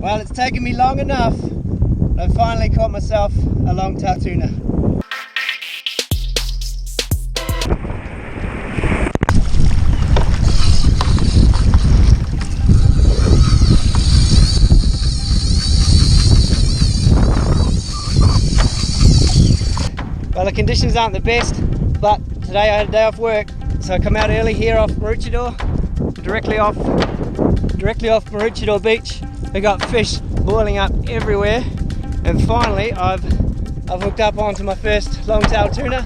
Well, it's taken me long enough. I've finally caught myself a longtail tuna. Well, the conditions aren't the best, but today I had a day off work, so I come out early here off Maroochydore, directly off Maroochydore Beach. We got fish boiling up everywhere, and finally I've hooked up onto my first longtail tuna.